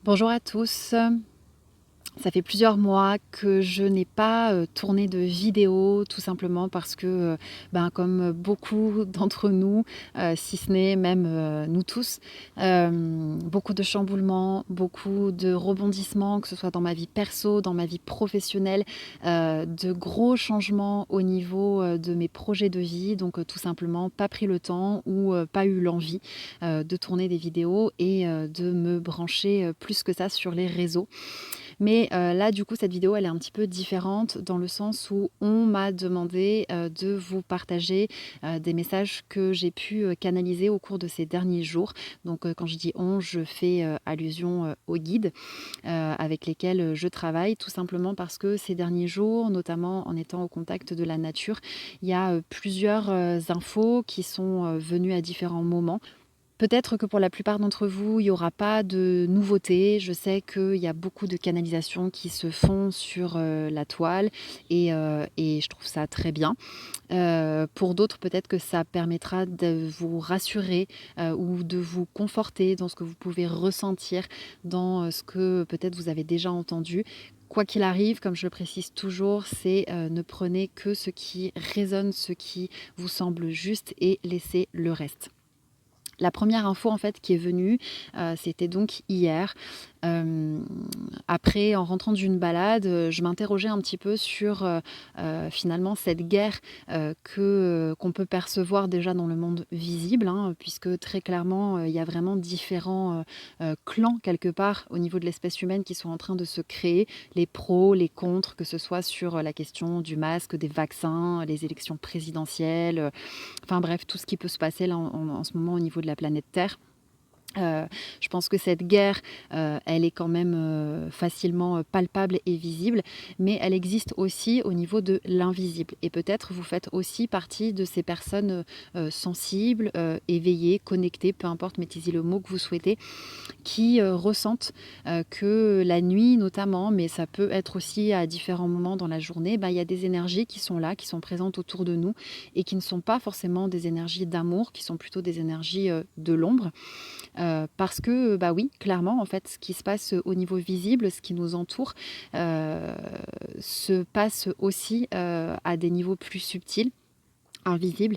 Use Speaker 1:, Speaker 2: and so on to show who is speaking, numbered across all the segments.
Speaker 1: Bonjour à tous. Ça fait plusieurs mois que je n'ai pas tourné de vidéo, tout simplement parce que, comme beaucoup d'entre nous, si ce n'est même nous tous, beaucoup de chamboulements, beaucoup de rebondissements, que ce soit dans ma vie perso, dans ma vie professionnelle, de gros changements au niveau de mes projets de vie. Donc tout simplement pas pris le temps ou pas eu l'envie de tourner des vidéos et de me brancher plus que ça sur les réseaux. Mais là, du coup, cette vidéo, elle est un petit peu différente dans le sens où on m'a demandé de vous partager des messages que j'ai pu canaliser au cours de ces derniers jours. Donc, quand je dis on, je fais allusion aux guides avec lesquels je travaille, tout simplement parce que ces derniers jours, notamment en étant au contact de la nature, il y a plusieurs infos qui sont venues à différents moments. Peut-être que pour la plupart d'entre vous, il n'y aura pas de nouveautés. Je sais qu'il y a beaucoup de canalisations qui se font sur la toile et je trouve ça très bien. Pour d'autres, peut-être que ça permettra de vous rassurer ou de vous conforter dans ce que vous pouvez ressentir, dans ce que peut-être vous avez déjà entendu. Quoi qu'il arrive, comme je le précise toujours, c'est ne prenez que ce qui résonne, ce qui vous semble juste et laissez le reste. La première info en fait qui est venue, c'était donc hier. Hem, Après, en rentrant d'une balade, je m'interrogeais un petit peu sur, finalement cette guerre, qu'on peut percevoir déjà dans le monde visible, hein, puisque très clairement, il y a vraiment différents, clans quelque part au niveau de l'espèce humaine qui sont en train de se créer. Les pros, les contres, que ce soit sur, la question du masque, des vaccins, les élections présidentielles, enfin bref, tout ce qui peut se passer là en ce moment au niveau de la planète Terre. Je pense que cette guerre, elle est quand même facilement palpable et visible, mais elle existe aussi au niveau de l'invisible. Et peut-être vous faites aussi partie de ces personnes sensibles, éveillées, connectées, peu importe, mettez-y le mot que vous souhaitez, qui ressentent que la nuit notamment, mais ça peut être aussi à différents moments dans la journée, il y a des énergies qui sont là, qui sont présentes autour de nous et qui ne sont pas forcément des énergies d'amour, qui sont plutôt des énergies de l'ombre. Parce que, oui, clairement, en fait, ce qui se passe au niveau visible, ce qui nous entoure, heu, se passe aussi à des niveaux plus subtils, invisibles.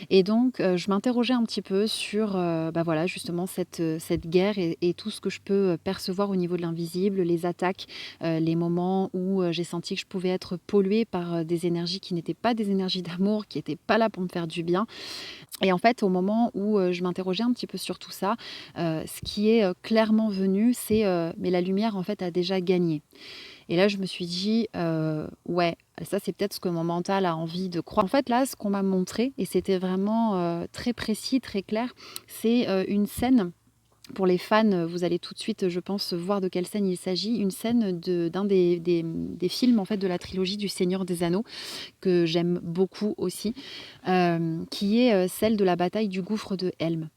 Speaker 1: Et donc je m'interrogeais un petit peu sur, voilà, justement cette guerre et tout ce que je peux percevoir au niveau de l'invisible, les attaques, les moments où j'ai senti que je pouvais être polluée par des énergies qui n'étaient pas des énergies d'amour, qui n'étaient pas là pour me faire du bien. Et en fait, au moment où, je m'interrogeais un petit peu sur tout ça, ce qui est, clairement venu, c'est, mais la lumière, en fait, a déjà gagné. Et là, je me suis dit: Ouais, ça, c'est peut-être ce que mon mental a envie de croire». En fait, là, ce qu'on m'a montré et c'était vraiment, très précis, très clair, c'est, une scène. Pour les fans, vous allez tout de suite, je pense, voir de quelle scène il s'agit. Une scène d'un des films, en fait, de la trilogie du Seigneur des Anneaux, que j'aime beaucoup aussi, qui est celle de la bataille du gouffre de Helm.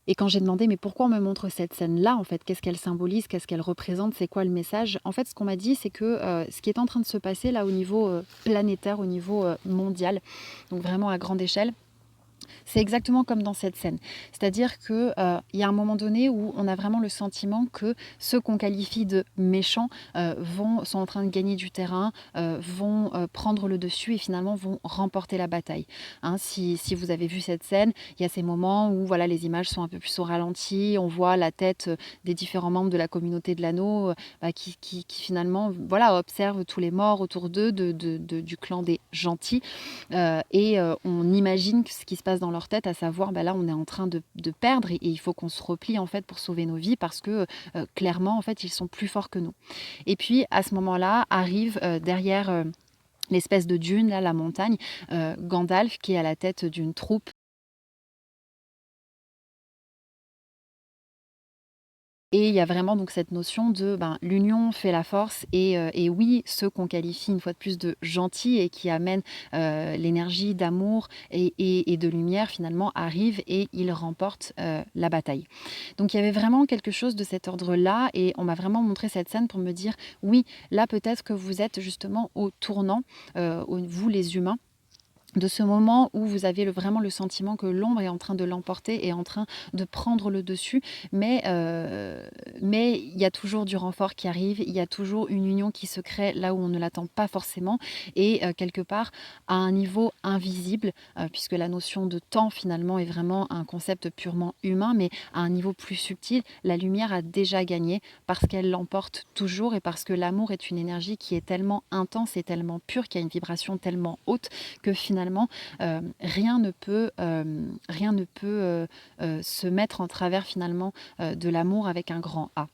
Speaker 1: Et quand j'ai demandé: «Mais pourquoi on me montre cette scène-là, en fait? Qu'est-ce qu'elle symbolise? Qu'est-ce qu'elle représente? C'est quoi le message?» En fait, ce qu'on m'a dit, c'est que ce qui est en train de se passer là au niveau planétaire, au niveau mondial, donc vraiment à grande échelle, c'est exactement comme dans cette scène. C'est-à-dire que, il y a un moment donné où on a vraiment le sentiment que ceux qu'on qualifie de méchants, sont en train de gagner du terrain, vont, prendre le dessus et finalement vont remporter la bataille. Hein, si vous avez vu cette scène, il y a ces moments où voilà, les images sont un peu plus au ralenti, on voit la tête, des différents membres de la communauté de l'anneau, qui finalement, voilà, observent tous les morts autour d'eux du clan des gentils. On imagine ce qui se passe dans leur tête, à savoir, là, on est en train de perdre et il faut qu'on se replie en fait pour sauver nos vies parce que clairement, en fait, ils sont plus forts que nous. Et puis, à ce moment-là, arrive derrière l'espèce de dune, là, la montagne, Gandalf qui est à la tête d'une troupe. Et il y a vraiment donc cette notion de, l'union fait la force et oui, ceux qu'on qualifie une fois de plus de gentils et qui amènent, l'énergie d'amour et de lumière finalement arrivent et ils remportent, la bataille. Donc il y avait vraiment quelque chose de cet ordre-là et on m'a vraiment montré cette scène pour me dire: «Oui, là peut-être que vous êtes justement au tournant, au vous les humains, de ce moment où vous avez vraiment le sentiment que l'ombre est en train de l'emporter, est en train de prendre le dessus, mais il y a toujours du renfort qui arrive, il y a toujours une union qui se crée là où on ne l'attend pas forcément, et quelque part à un niveau invisible, puisque la notion de temps finalement est vraiment un concept purement humain, mais à un niveau plus subtil, la lumière a déjà gagné parce qu'elle l'emporte toujours et parce que l'amour est une énergie qui est tellement intense et tellement pure, qui a une vibration tellement haute que finalement rien ne peut, se mettre en travers finalement de l'amour avec un grand A.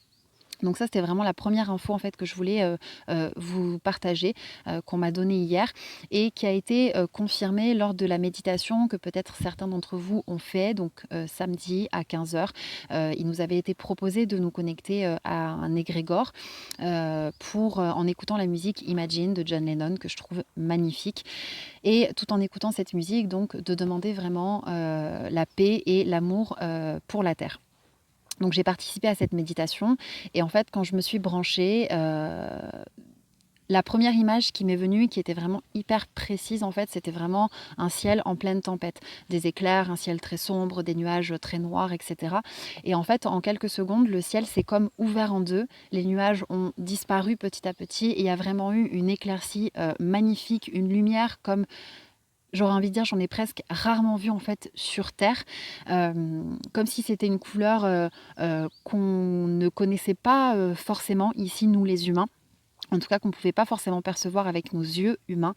Speaker 1: Donc ça, c'était vraiment la première info en fait que je voulais vous partager, qu'on m'a donnée hier et qui a été confirmée lors de la méditation que peut-être certains d'entre vous ont fait, donc samedi à 15h. Il nous avait été proposé de nous connecter à un égrégore en écoutant la musique Imagine de John Lennon, que je trouve magnifique. Et tout en écoutant cette musique, donc de demander vraiment la paix et l'amour pour la Terre. Donc j'ai participé à cette méditation et en fait quand je me suis branchée, la première image qui m'est venue, qui était vraiment hyper précise en fait, c'était vraiment un ciel en pleine tempête. Des éclairs, un ciel très sombre, des nuages très noirs, etc. Et en fait, en quelques secondes, le ciel s'est comme ouvert en deux. Les nuages ont disparu petit à petit et il y a vraiment eu une éclaircie magnifique, une lumière comme j'aurais envie de dire, j'en ai presque rarement vu en fait sur Terre, comme si c'était une couleur qu'on ne connaissait pas forcément ici, nous les humains. En tout cas, qu'on ne pouvait pas forcément percevoir avec nos yeux humains.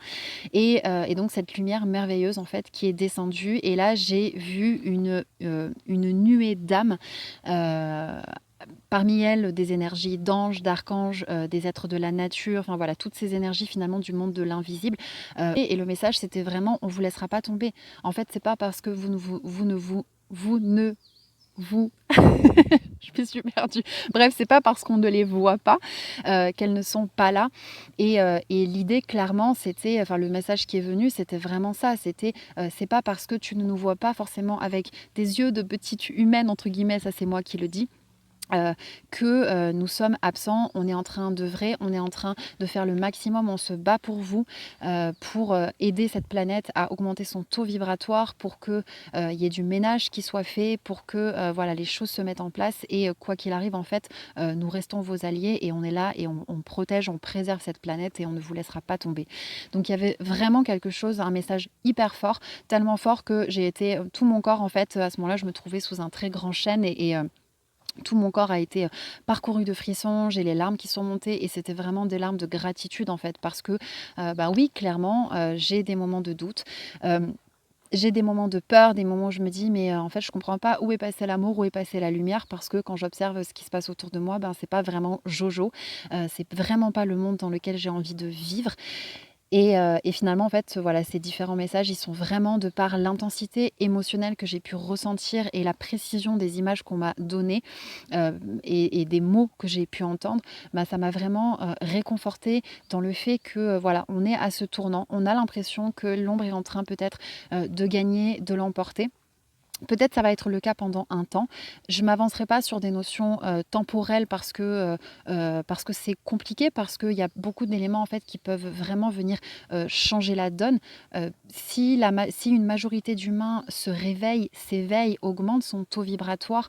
Speaker 1: Et donc, cette lumière merveilleuse, en fait, qui est descendue. Et là, j'ai vu une nuée d'âmes. Parmi elles, des énergies d'anges, d'archanges, des êtres de la nature, enfin voilà, toutes ces énergies finalement du monde de l'invisible. Et le message, c'était vraiment, on vous laissera pas tomber. En fait, c'est pas parce que vous ne vous je me suis perdue. Bref, c'est pas parce qu'on ne les voit pas qu'elles ne sont pas là. Et l'idée, clairement, c'était, enfin, le message qui est venu, c'était vraiment ça. C'était, c'est pas parce que tu ne nous vois pas forcément avec des yeux de petite humaine entre guillemets, ça c'est moi qui le dis, que nous sommes absents, on est en train d'œuvrer, on est en train de faire le maximum, on se bat pour vous, pour aider cette planète à augmenter son taux vibratoire, pour qu'il y ait du ménage qui soit fait, pour que voilà, les choses se mettent en place et quoi qu'il arrive, en fait, nous restons vos alliés et on est là et on protège, on préserve cette planète et on ne vous laissera pas tomber. Donc il y avait vraiment quelque chose, un message hyper fort, tellement fort que j'ai été, tout mon corps, en fait, à ce moment-là, je me trouvais sous un très grand chêne et tout mon corps a été parcouru de frissons, j'ai les larmes qui sont montées et c'était vraiment des larmes de gratitude en fait parce que bah oui, clairement, j'ai des moments de doute. Euh, j'ai des moments de peur, des moments où je me dis mais en fait je comprends pas où est passé l'amour, où est passée la lumière parce que quand j'observe ce qui se passe autour de moi, ben c'est pas vraiment jojo, c'est vraiment pas le monde dans lequel j'ai envie de vivre. Et finalement, en fait, voilà, ces différents messages, ils sont vraiment de par l'intensité émotionnelle que j'ai pu ressentir et la précision des images qu'on m'a données et des mots que j'ai pu entendre, bah, ça m'a vraiment réconfortée dans le fait que voilà, on est à ce tournant, on a l'impression que l'ombre est en train peut-être de gagner, de l'emporter. Peut-être ça va être le cas pendant un temps. Je ne m'avancerai pas sur des notions temporelles parce que c'est compliqué, parce qu'il y a beaucoup d'éléments en fait qui peuvent vraiment venir changer la donne. Si une majorité d'humains se réveille, s'éveille, augmente son taux vibratoire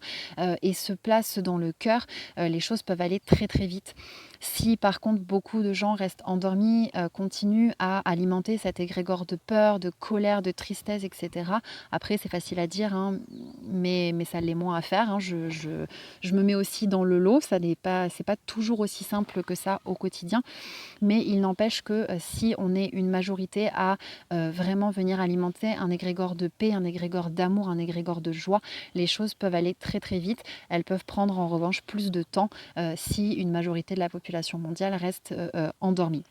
Speaker 1: et se place dans le cœur, les choses peuvent aller très très vite. Si par contre beaucoup de gens restent endormis, continuent à alimenter cet égrégore de peur, de colère, de tristesse, etc. Après, c'est facile à dire, hein, mais ça l'est moins à faire. Hein. Je me mets aussi dans le lot. C'est pas toujours aussi simple que ça au quotidien. Mais il n'empêche que si on est une majorité à vraiment venir alimenter un égrégore de paix, un égrégore d'amour, un égrégore de joie, les choses peuvent aller très très vite. Elles peuvent prendre en revanche plus de temps si une majorité de la population mondiale reste endormie.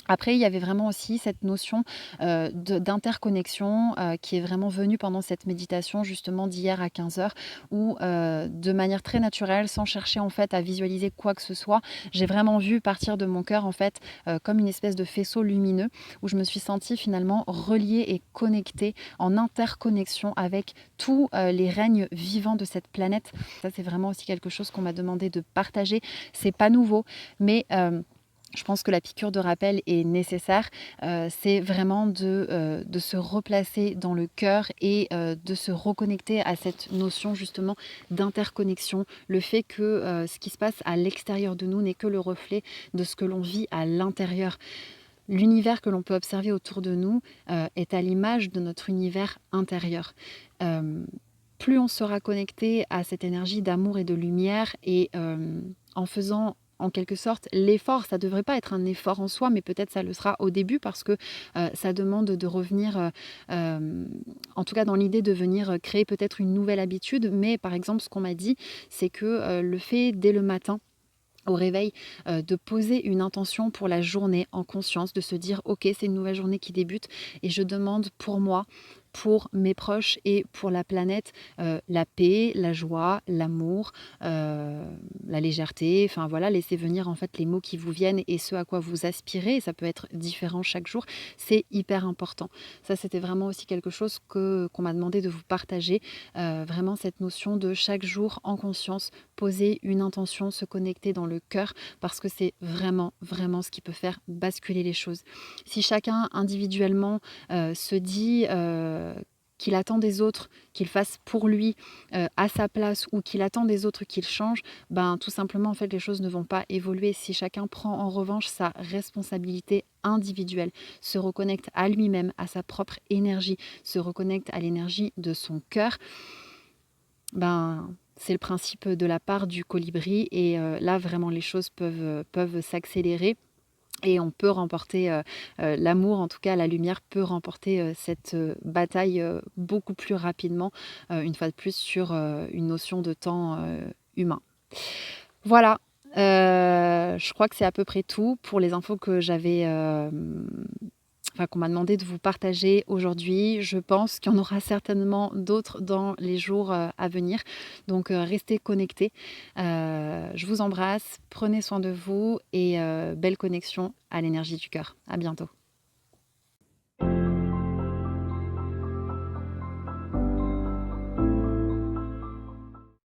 Speaker 1: Après, il y avait vraiment aussi cette notion d'interconnexion qui est vraiment venue pendant cette méditation justement d'hier à 15h où de manière très naturelle, sans chercher en fait à visualiser quoi que ce soit, j'ai vraiment vu partir de mon cœur en fait comme une espèce de faisceau lumineux où je me suis sentie finalement reliée et connectée en interconnexion avec tous les règnes vivants de cette planète. Ça, c'est vraiment aussi quelque chose qu'on m'a demandé de partager. C'est pas nouveau, mais je pense que la piqûre de rappel est nécessaire. C'est vraiment de se replacer dans le cœur et de se reconnecter à cette notion justement d'interconnexion. Le fait que ce qui se passe à l'extérieur de nous n'est que le reflet de ce que l'on vit à l'intérieur. L'univers que l'on peut observer autour de nous est à l'image de notre univers intérieur. Plus on sera connecté à cette énergie d'amour et de lumière et en faisant en quelque sorte l'effort, ça ne devrait pas être un effort en soi, mais peut-être ça le sera au début parce que ça demande de revenir, en tout cas dans l'idée de venir créer peut-être une nouvelle habitude. Mais par exemple, ce qu'on m'a dit, c'est que le fait dès le matin, au réveil, de poser une intention pour la journée en conscience, de se dire ok, c'est une nouvelle journée qui débute et je demande pour moi, pour mes proches et pour la planète, la paix, la joie, l'amour, la légèreté, enfin voilà, laissez venir en fait les mots qui vous viennent et ce à quoi vous aspirez, ça peut être différent chaque jour, c'est hyper important. Ça, c'était vraiment aussi quelque chose qu'on m'a demandé de vous partager, vraiment cette notion de chaque jour en conscience, poser une intention, se connecter dans le cœur, parce que c'est vraiment, vraiment ce qui peut faire basculer les choses. Si chacun individuellement se dit qu'il attend des autres qu'il fasse pour lui à sa place ou qu'il attend des autres qu'il change, ben tout simplement en fait les choses ne vont pas évoluer. Si chacun prend en revanche sa responsabilité individuelle, se reconnecte à lui-même, à sa propre énergie, se reconnecte à l'énergie de son cœur, ben c'est le principe de la part du colibri et là vraiment les choses peuvent s'accélérer. Et on peut remporter l'amour, en tout cas la lumière peut remporter cette bataille beaucoup plus rapidement, une fois de plus sur une notion de temps humain. Voilà, je crois que c'est à peu près tout pour les infos que j'avais, enfin qu'on m'a demandé de vous partager aujourd'hui. Je pense qu'il y en aura certainement d'autres dans les jours à venir. Donc restez connectés. Je vous embrasse, prenez soin de vous et belle connexion à l'énergie du cœur. À bientôt.